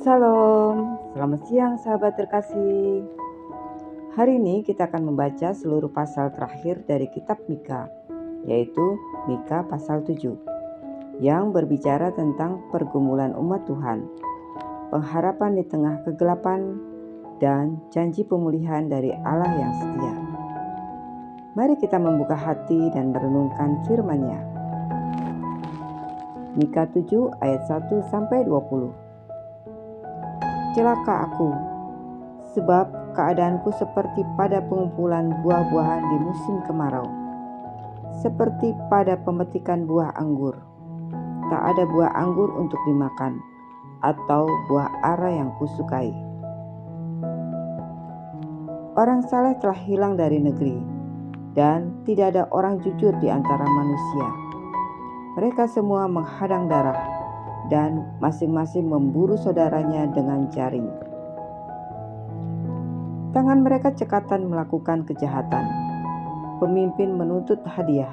Salam, selamat siang sahabat terkasih. Hari ini kita akan membaca seluruh pasal terakhir dari kitab Mika, yaitu Mika pasal 7, yang berbicara tentang pergumulan umat Tuhan, pengharapan di tengah kegelapan, dan janji pemulihan dari Allah yang setia. Mari kita membuka hati dan merenungkan firman-Nya. Mika 7 ayat 1-20. Celaka aku, sebab keadaanku seperti pada pengumpulan buah-buahan di musim kemarau, seperti pada pemetikan buah anggur. Tak ada buah anggur untuk dimakan, atau buah ara yang kusukai. Orang saleh telah hilang dari negeri, dan tidak ada orang jujur di antara manusia. Mereka semua menghadang darah, dan masing-masing memburu saudaranya dengan jaring. Tangan mereka cekatan melakukan kejahatan. Pemimpin menuntut hadiah,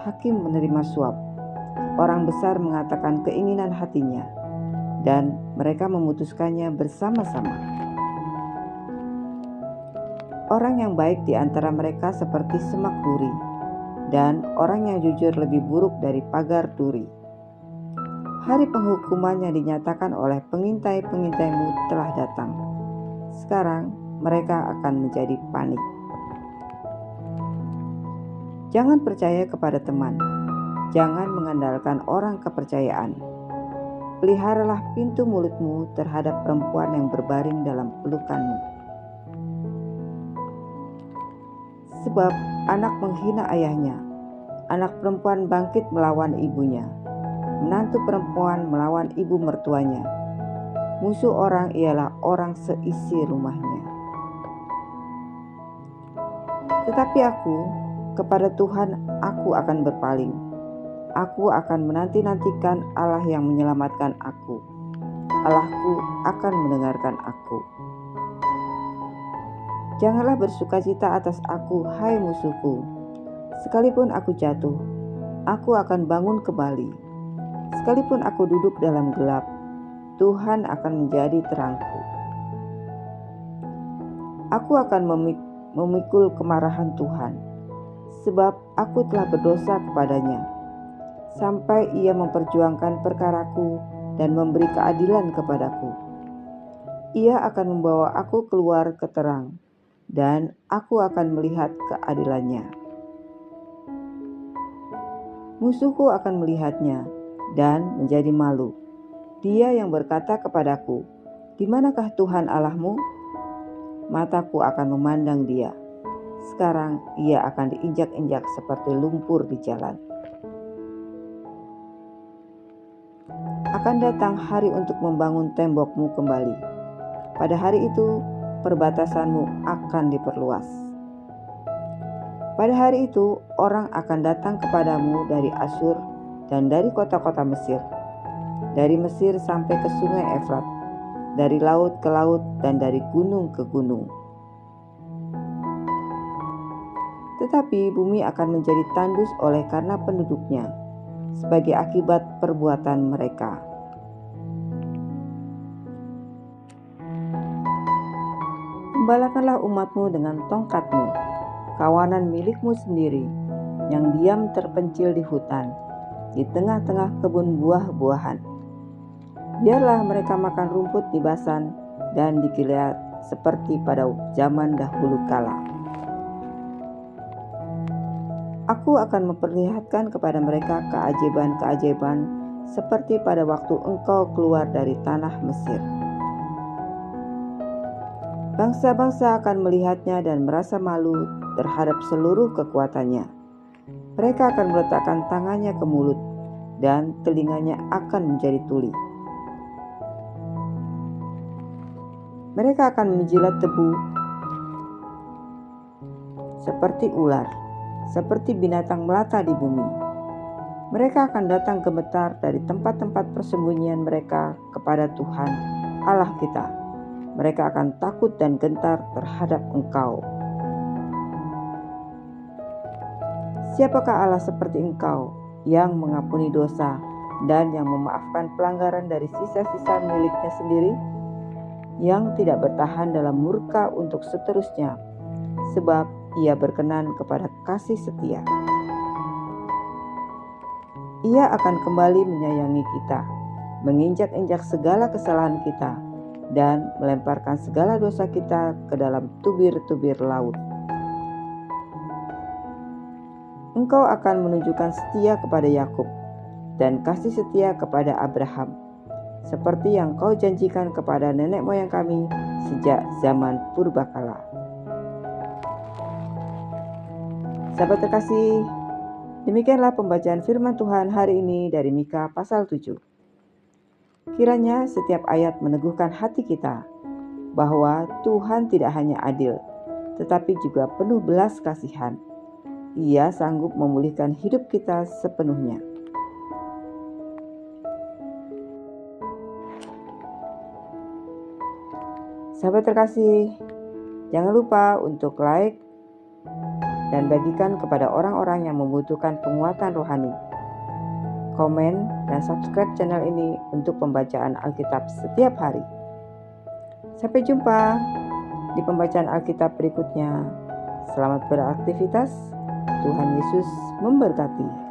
hakim menerima suap, orang besar mengatakan keinginan hatinya, dan mereka memutuskannya bersama-sama. Orang yang baik di antara mereka seperti semak duri, dan orang yang jujur lebih buruk dari pagar duri. Hari penghukuman yang dinyatakan oleh pengintai-pengintaimu telah datang. Sekarang mereka akan menjadi panik. Jangan percaya kepada teman. Jangan mengandalkan orang kepercayaan. Peliharalah pintu mulutmu terhadap perempuan yang berbaring dalam pelukanmu. Sebab anak menghina ayahnya, anak perempuan bangkit melawan ibunya, menantu perempuan melawan ibu mertuanya. Musuh orang ialah orang seisi rumahnya. Tetapi aku, kepada Tuhan aku akan berpaling. Aku akan menanti-nantikan Allah yang menyelamatkan aku. Allahku akan mendengarkan aku. Janganlah bersukacita atas aku, hai musuhku. Sekalipun aku jatuh, aku akan bangun kembali. Sekalipun aku duduk dalam gelap, Tuhan akan menjadi terangku. Aku akan memikul kemarahan Tuhan, sebab aku telah berdosa kepadanya, sampai Ia memperjuangkan perkaraku dan memberi keadilan kepadaku. Ia akan membawa aku keluar ke terang, dan aku akan melihat keadilannya. Musuhku akan melihatnya dan menjadi malu. Dia yang berkata kepadaku, "Di manakah Tuhan Allahmu?" Mataku akan memandang dia. Sekarang ia akan diinjak-injak seperti lumpur di jalan. Akan datang hari untuk membangun tembokmu kembali. Pada hari itu, perbatasanmu akan diperluas. Pada hari itu, orang akan datang kepadamu dari Asyur dan dari kota-kota Mesir, dari Mesir sampai ke sungai Efrat, dari laut ke laut dan dari gunung ke gunung. Tetapi bumi akan menjadi tandus oleh karena penduduknya, sebagai akibat perbuatan mereka. Gembalakanlah umatmu dengan tongkatmu, kawanan milikmu sendiri, yang diam terpencil di hutan, di tengah-tengah kebun buah-buahan. Biarlah mereka makan rumput di Basan dan di Gilead seperti pada zaman dahulu kala. Aku akan memperlihatkan kepada mereka keajaiban-keajaiban seperti pada waktu engkau keluar dari tanah Mesir. Bangsa-bangsa akan melihatnya dan merasa malu terhadap seluruh kekuatannya. Mereka akan meletakkan tangannya ke mulut dan telinganya akan menjadi tuli. Mereka akan menjilat tebu seperti ular, seperti binatang melata di bumi. Mereka akan datang gemetar dari tempat-tempat persembunyian mereka kepada Tuhan Allah kita. Mereka akan takut dan gentar terhadap Engkau. Siapakah Allah seperti Engkau yang mengampuni dosa dan yang memaafkan pelanggaran dari sisa-sisa miliknya sendiri, yang tidak bertahan dalam murka untuk seterusnya, sebab Ia berkenan kepada kasih setia. Ia akan kembali menyayangi kita, menginjak-injak segala kesalahan kita, dan melemparkan segala dosa kita ke dalam tubir-tubir laut. Engkau akan menunjukkan setia kepada Yakub dan kasih setia kepada Abraham, seperti yang Kau janjikan kepada nenek moyang kami sejak zaman purbakala. Sahabat terkasih, demikianlah pembacaan firman Tuhan hari ini dari Mika pasal 7. Kiranya setiap ayat meneguhkan hati kita bahwa Tuhan tidak hanya adil, tetapi juga penuh belas kasihan. Ia sanggup memulihkan hidup kita sepenuhnya. Sahabat terkasih, jangan lupa untuk like dan bagikan kepada orang-orang yang membutuhkan penguatan rohani. Komen dan subscribe channel ini untuk pembacaan Alkitab setiap hari. Sampai jumpa di pembacaan Alkitab berikutnya. Selamat beraktivitas. Tuhan Yesus memberkati.